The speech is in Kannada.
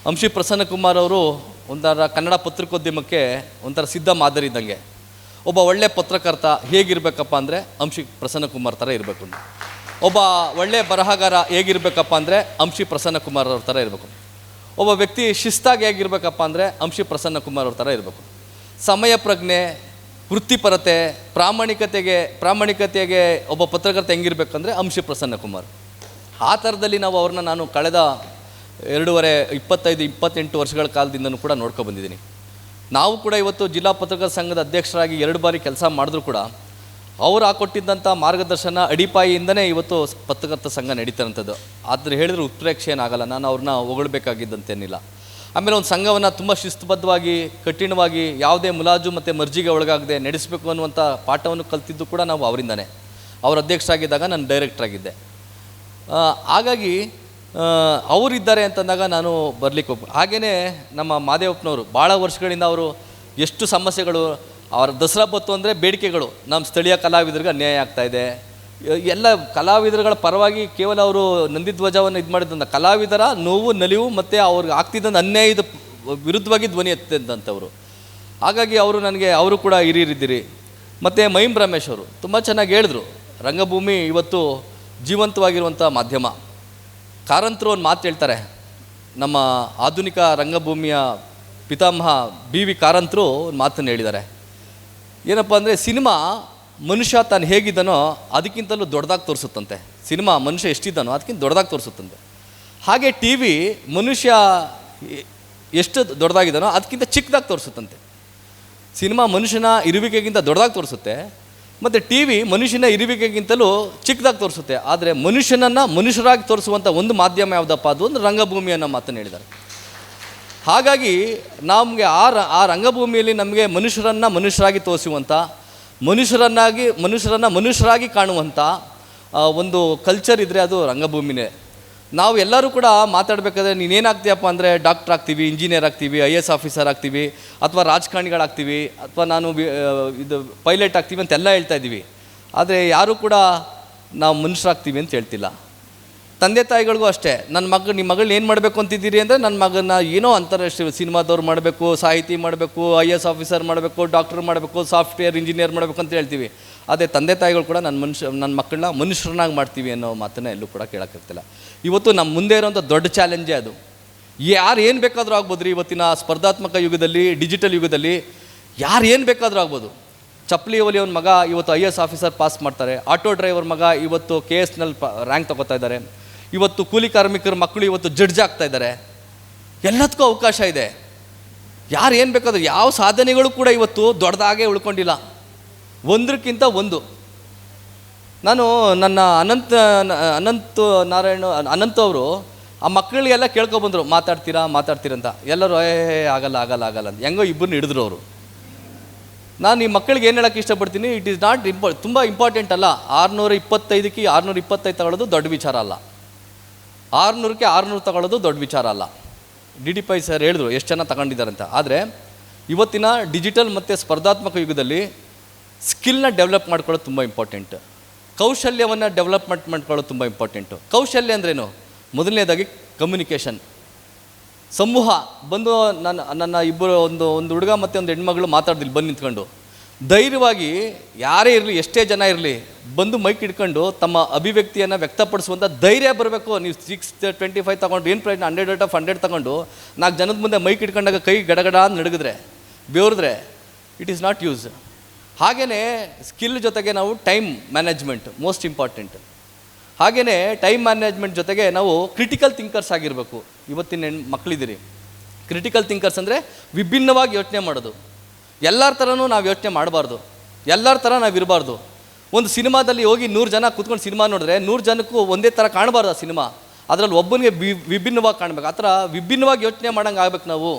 ಅಂಶಿ ಪ್ರಸನ್ನಕುಮಾರ್ ಅವರು ಒಂಥರ ಕನ್ನಡ ಪತ್ರಿಕೋದ್ಯಮಕ್ಕೆ ಒಂಥರ ಸಿದ್ಧ ಮಾದರಿ ಇದ್ದಂಗೆ. ಒಬ್ಬ ಒಳ್ಳೆ ಪತ್ರಕರ್ತ ಹೇಗಿರಬೇಕಪ್ಪ ಅಂದರೆ ಅಂಶಿ ಪ್ರಸನ್ನಕುಮಾರ್ ಥರ ಇರಬೇಕು. ಒಬ್ಬ ಒಳ್ಳೆ ಬರಹಗಾರ ಹೇಗಿರಬೇಕಪ್ಪ ಅಂದರೆ ಅಂಶಿ ಪ್ರಸನ್ನಕುಮಾರ್ ಅವ್ರ ಥರ ಇರಬೇಕು. ಒಬ್ಬ ವ್ಯಕ್ತಿ ಶಿಸ್ತಾಗಿ ಹೇಗಿರಬೇಕಪ್ಪ ಅಂದರೆ ಅಂಶಿ ಪ್ರಸನ್ನಕುಮಾರ್ ಅವ್ರ ಥರ ಇರಬೇಕು. ಸಮಯ ಪ್ರಜ್ಞೆ, ವೃತ್ತಿಪರತೆ, ಪ್ರಾಮಾಣಿಕತೆಗೆ ಒಬ್ಬ ಪತ್ರಕರ್ತ ಹೆಂಗಿರ್ಬೇಕಂದ್ರೆ ಅಂಶಿ ಪ್ರಸನ್ನಕುಮಾರ್. ಆ ಥರದಲ್ಲಿ ನಾನು ಕಳೆದ 28 ವರ್ಷಗಳ ಕಾಲದಿಂದನೂ ಕೂಡ ನೋಡ್ಕೊಬಂದಿದ್ದೀನಿ. ನಾವು ಕೂಡ ಇವತ್ತು ಜಿಲ್ಲಾ ಪತ್ರಕರ್ತರ ಸಂಘದ ಅಧ್ಯಕ್ಷರಾಗಿ 2 ಬಾರಿ ಕೆಲಸ ಮಾಡಿದ್ರೂ ಕೂಡ ಅವರು ಹಾಕೊಟ್ಟಿದ್ದಂಥ ಮಾರ್ಗದರ್ಶನ ಅಡಿಪಾಯಿಯಿಂದನೇ ಇವತ್ತು ಪತ್ರಕರ್ತರ ಸಂಘ ನಡೀತಾರಂಥದ್ದು. ಆದರೆ ಹೇಳಿದ್ರೆ ಉತ್ಪ್ರೇಕ್ಷೆ ಏನಾಗಲ್ಲ, ನಾನು ಅವ್ರನ್ನ ಹೊಗಳ್ಬೇಕಾಗಿದ್ದಂತೇನಿಲ್ಲ. ಆಮೇಲೆ ಒಂದು ಸಂಘವನ್ನು ತುಂಬ ಶಿಸ್ತುಬದ್ಧವಾಗಿ, ಕಠಿಣವಾಗಿ, ಯಾವುದೇ ಮುಲಾಜು ಮತ್ತು ಮರ್ಜಿಗೆ ಒಳಗಾಗದೆ ನಡೆಸಬೇಕು ಅನ್ನುವಂಥ ಪಾಠವನ್ನು ಕಲ್ತಿದ್ದು ಕೂಡ ನಾವು ಅವರಿಂದನೇ. ಅವ್ರ ಅಧ್ಯಕ್ಷರಾಗಿದ್ದಾಗ ನಾನು ಡೈರೆಕ್ಟ್ರಾಗಿದ್ದೆ. ಹಾಗಾಗಿ ಅವರಿದ್ದಾರೆ ಅಂತಂದಾಗ ನಾನು ಬರಲಿಕ್ಕೆ ಹಾಗೆಯೇ ನಮ್ಮ ಮಾದೇವಪ್ಪನವರು ಭಾಳ ವರ್ಷಗಳಿಂದ ಅವರು ಎಷ್ಟು ಸಮಸ್ಯೆಗಳು, ಅವರ ದಸರಾ ಬತ್ತು ಅಂದರೆ ಬೇಡಿಕೆಗಳು, ನಮ್ಮ ಸ್ಥಳೀಯ ಕಲಾವಿದರಿಗೆ ಅನ್ಯಾಯ ಆಗ್ತಾಯಿದೆ, ಎಲ್ಲ ಕಲಾವಿದರುಗಳ ಪರವಾಗಿ ಕೇವಲ ಅವರು ನಂದಿಧ್ವಜವನ್ನು ಇದು ಮಾಡಿದಂಥ ಕಲಾವಿದರ ನೋವು ನಲಿವು ಮತ್ತು ಅವ್ರಿಗೆ ಆಗ್ತಿದ್ದಂಥ ಅನ್ಯಾಯದ ವಿರುದ್ಧವಾಗಿ ಧ್ವನಿ ಎತ್ತಿದ್ದಂಥವ್ರು. ಹಾಗಾಗಿ ಅವರು ಕೂಡ ಹಿರಿಯರಿದ್ದೀರಿ. ಮತ್ತು ಮಹಿಮ್ ರಮೇಶ್ ಅವರು ತುಂಬ ಚೆನ್ನಾಗಿ ಹೇಳಿದ್ರು, ರಂಗಭೂಮಿ ಇವತ್ತು ಜೀವಂತವಾಗಿರುವಂಥ ಮಾಧ್ಯಮ. ಕಾರಂತರು ಒಂದು ಮಾತು ಹೇಳ್ತಾರೆ, ನಮ್ಮ ಆಧುನಿಕ ರಂಗಭೂಮಿಯ ಪಿತಾಮಹ BV ಕಾರಂತರು ಒಂದು ಮಾತನ್ನು ಹೇಳಿದ್ದಾರೆ. ಏನಪ್ಪ ಅಂದರೆ, ಸಿನಿಮಾ ಮನುಷ್ಯ ತಾನು ಹೇಗಿದ್ದಾನೋ ಅದಕ್ಕಿಂತಲೂ ದೊಡ್ಡದಾಗಿ ತೋರಿಸುತ್ತಂತೆ. ಸಿನಿಮಾ ಮನುಷ್ಯ ಎಷ್ಟಿದ್ದಾನೋ ಅದಕ್ಕಿಂತ ದೊಡ್ಡದಾಗಿ ತೋರಿಸುತ್ತಂತೆ. ಹಾಗೆ TV ಮನುಷ್ಯ ಎಷ್ಟು ದೊಡ್ಡದಾಗಿದ್ದಾನೋ ಅದಕ್ಕಿಂತ ಚಿಕ್ಕದಾಗಿ ತೋರಿಸುತ್ತಂತೆ. ಸಿನಿಮಾ ಮನುಷ್ಯನ ಇರುವಿಕೆಗಿಂತ ದೊಡ್ಡದಾಗಿ ತೋರಿಸುತ್ತೆ, ಮತ್ತು TV ಮನುಷ್ಯನ ಇರುವಿಕೆಗಿಂತಲೂ ಚಿಕ್ಕದಾಗಿ ತೋರಿಸುತ್ತೆ. ಆದರೆ ಮನುಷ್ಯನನ್ನು ಮನುಷ್ಯರಾಗಿ ತೋರಿಸುವಂಥ ಒಂದು ಮಾಧ್ಯಮ ಯಾವುದಪ್ಪ, ಅದು ಒಂದು ರಂಗಭೂಮಿ ಅನ್ನೋ ಮಾತನ್ನು ಹೇಳಿದ್ದಾರೆ. ಹಾಗಾಗಿ ನಮಗೆ ಆ ರಂಗಭೂಮಿಯಲ್ಲಿ ನಮಗೆ ಮನುಷ್ಯರನ್ನು ಮನುಷ್ಯರಾಗಿ ತೋರಿಸುವಂಥ, ಮನುಷ್ಯರನ್ನು ಮನುಷ್ಯರಾಗಿ ಕಾಣುವಂಥ ಒಂದು ಕಲ್ಚರ್ ಇದ್ದರೆ ಅದು ರಂಗಭೂಮಿನೇ. ನಾವು ಎಲ್ಲರೂ ಕೂಡ ಮಾತಾಡಬೇಕಾದ್ರೆ ನೀನೇನಾಗ್ತೀಯಪ್ಪ ಅಂದರೆ ಡಾಕ್ಟರ್ ಆಗ್ತೀವಿ, ಇಂಜಿನಿಯರ್ ಆಗ್ತೀವಿ, IAS ಆಫೀಸರ್ ಆಗ್ತೀವಿ, ಅಥವಾ ರಾಜಕಾರಣಿಗಳಾಗ್ತೀವಿ, ಅಥವಾ ನಾನು ಇದು ಪೈಲಟ್ ಆಗ್ತೀವಿ ಅಂತೆಲ್ಲ ಹೇಳ್ತಾ ಇದ್ದೀವಿ. ಆದರೆ ಯಾರೂ ಕೂಡ ನಾವು ಮನುಷ್ಯರಾಗ್ತೀವಿ ಅಂತ ಹೇಳ್ತಿಲ್ಲ. ತಂದೆ ತಾಯಿಗಳಿಗೂ ಅಷ್ಟೇ, ನಿಮ್ಮ ಮಗಳನ್ನ ಏನು ಮಾಡಬೇಕು ಅಂತಿದ್ದೀರಿ ಅಂದರೆ, ನನ್ನ ಮಗನ ಏನೋ ಅಂತಾರಾಷ್ಟ್ರೀಯ ಸಿನಿಮಾದವ್ರು ಮಾಡಬೇಕು, ಸಾಹಿತಿ ಮಾಡಬೇಕು, IAS ಆಫೀಸರ್ ಮಾಡಬೇಕು, ಡಾಕ್ಟರ್ ಮಾಡಬೇಕು, ಸಾಫ್ಟ್ವೇರ್ ಇಂಜಿನಿಯರ್ ಮಾಡಬೇಕು ಅಂತ ಹೇಳ್ತೀವಿ. ಅದೇ ತಂದೆ ತಾಯಿಗಳು ಕೂಡ ನನ್ನ ಮಕ್ಕಳನ್ನ ಮನುಷ್ಯರನ್ನಾಗಿ ಮಾಡ್ತೀವಿ ಅನ್ನೋ ಮಾತನ್ನ ಎಲ್ಲೂ ಕೂಡ ಕೇಳೋಕ್ಕಾಗ್ತಿಲ್ಲ. ಇವತ್ತು ನಮ್ಮ ಮುಂದೆ ಇರೋಂಥ ದೊಡ್ಡ ಚಾಲೆಂಜೇ ಅದು. ಯಾರು ಏನು ಬೇಕಾದರೂ ಆಗ್ಬೋದು ರೀ. ಇವತ್ತಿನ ಸ್ಪರ್ಧಾತ್ಮಕ ಯುಗದಲ್ಲಿ, ಡಿಜಿಟಲ್ ಯುಗದಲ್ಲಿ ಯಾರು ಏನು ಬೇಕಾದರೂ ಆಗ್ಬೋದು. ಚಪ್ಪಲಿ ಒಲಿಯವನ ಮಗ ಇವತ್ತು IAS ಆಫೀಸರ್ ಪಾಸ್ ಮಾಡ್ತಾರೆ. ಆಟೋ ಡ್ರೈವರ್ ಮಗ ಇವತ್ತು KSನಲ್ಲಿ ರ್ಯಾಂಕ್ ತೊಗೋತಾ ಇದ್ದಾರೆ. ಇವತ್ತು ಕೂಲಿ ಕಾರ್ಮಿಕರ ಮಕ್ಕಳು ಇವತ್ತು ಜಡ್ಜ್ ಆಗ್ತಾ ಇದ್ದಾರೆ. ಎಲ್ಲದಕ್ಕೂ ಅವಕಾಶ ಇದೆ. ಯಾರು ಏನು ಬೇಕಾದರೂ, ಯಾವ ಸಾಧನೆಗಳು ಕೂಡ ಇವತ್ತು ದೊಡ್ಡದಾಗೇ ಉಳ್ಕೊಂಡಿಲ್ಲ, ಒಂದಕ್ಕಿಂತ ಒಂದು. ನಾನು ನನ್ನ ಅನಂತ ಅವರು ಆ ಮಕ್ಕಳಿಗೆಲ್ಲ ಕೇಳ್ಕೊಬಂದರು, ಮಾತಾಡ್ತೀರಾ ಅಂತ. ಎಲ್ಲರೂ ಆಗಲ್ಲ ಅಂತ ಹೆಂಗೋ ಇಬ್ಬರನ್ನ ಹಿಡಿದ್ರು ಅವರು. ನಾನು ಈ ಮಕ್ಕಳಿಗೆ ಏನು ಹೇಳೋಕ್ಕೆ ಇಷ್ಟಪಡ್ತೀನಿ, ಇಟ್ ಈಸ್ ನಾಟ್ ತುಂಬ ಇಂಪಾರ್ಟೆಂಟ್ ಅಲ್ಲ. 625ಕ್ಕೆ 625 ತಗೊಳ್ಳೋದು ದೊಡ್ಡ ವಿಚಾರ ಅಲ್ಲ, 600ಕ್ಕೆ 600 ತಗೊಳ್ಳೋದು ದೊಡ್ಡ ವಿಚಾರ ಅಲ್ಲ. DDP ಸರ್ ಹೇಳಿದ್ರು ಎಷ್ಟು ಜನ ತಗೊಂಡಿದ್ದಾರೆ ಅಂತ. ಆದರೆ ಇವತ್ತಿನ ಡಿಜಿಟಲ್ ಮತ್ತು ಸ್ಪರ್ಧಾತ್ಮಕ ಯುಗದಲ್ಲಿ ಸ್ಕಿಲ್ನ ಡೆವಲಪ್ ಮಾಡ್ಕೊಳ್ಳೋದು ತುಂಬ ಇಂಪಾರ್ಟೆಂಟ್. ಕೌಶಲ್ಯವನ್ನು ಡೆವಲಪ್ಮೆಂಟ್ ಮಾಡ್ಕೊಳ್ಳೋದು ತುಂಬ ಇಂಪಾರ್ಟೆಂಟು. ಕೌಶಲ್ಯ ಅಂದ್ರೇನು? ಮೊದಲನೇದಾಗಿ ಕಮ್ಯುನಿಕೇಷನ್, ಸಮೂಹ. ಬಂದು ನನ್ನ ಇಬ್ಬರು ಒಂದು ಹುಡುಗ ಮತ್ತು ಒಂದು ಹೆಣ್ಮಗಳು ಮಾತಾಡ್ದಿಲ್ಲ, ಬಂದು ನಿಂತ್ಕೊಂಡು ಧೈರ್ಯವಾಗಿ ಯಾರೇ ಇರಲಿ, ಎಷ್ಟೇ ಜನ ಇರಲಿ, ಬಂದು ಮೈಕ್ ಹಿಡ್ಕೊಂಡು ತಮ್ಮ ಅಭಿವ್ಯಕ್ತಿಯನ್ನು ವ್ಯಕ್ತಪಡಿಸುವಂಥ ಧೈರ್ಯ ಬರಬೇಕು. ನೀವು 625 ತಗೊಂಡು ಏನು ಪ್ರಯತ್ನ, 100 ಔಟ್ ಆಫ್ 100 ತಗೊಂಡು 4 ಜನದ ಮುಂದೆ ಮೈಕ್ ಹಿಡ್ಕೊಂಡಾಗ ಕೈ ಗಡಗಡ ಅಂತ ನಡಗಿದ್ರೆ, ಬೆವರಿದ್ರೆ, ಇಟ್ ಈಸ್ ನಾಟ್ ಯೂಸ್. ಹಾಗೆಯೇ ಸ್ಕಿಲ್ ಜೊತೆಗೆ ನಾವು ಟೈಮ್ ಮ್ಯಾನೇಜ್ಮೆಂಟ್ ಮೋಸ್ಟ್ ಇಂಪಾರ್ಟೆಂಟ್. ಹಾಗೆಯೇ ಟೈಮ್ ಮ್ಯಾನೇಜ್ಮೆಂಟ್ ಜೊತೆಗೆ ನಾವು ಕ್ರಿಟಿಕಲ್ ಥಿಂಕರ್ಸ್ ಆಗಿರಬೇಕು. ಇವತ್ತಿನ ಮಕ್ಕಳಿದ್ದೀರಿ, ಕ್ರಿಟಿಕಲ್ ಥಿಂಕರ್ಸ್ ಅಂದರೆ ವಿಭಿನ್ನವಾಗಿ ಯೋಚನೆ ಮಾಡೋದು. ಎಲ್ಲರ ಥರನೂ ನಾವು ಯೋಚನೆ ಮಾಡಬಾರ್ದು, ಎಲ್ಲರ ಥರ ನಾವು ಇರಬಾರ್ದು. ಒಂದು ಸಿನಿಮಾದಲ್ಲಿ ಹೋಗಿ 100 ಜನ ಕೂತ್ಕೊಂಡು ಸಿನಿಮಾ ನೋಡಿದ್ರೆ 100 ಜನಕ್ಕೂ ಒಂದೇ ಥರ ಕಾಣಬಾರ್ದು ಆ ಸಿನಿಮಾ. ಅದರಲ್ಲಿ ಒಬ್ಬನಿಗೆ ವಿಭಿನ್ನವಾಗಿ ಕಾಣಬೇಕು. ಆ ಥರ ವಿಭಿನ್ನವಾಗಿ ಯೋಚನೆ ಮಾಡೋಂಗೆ ಆಗ್ಬೇಕು ನಾವು.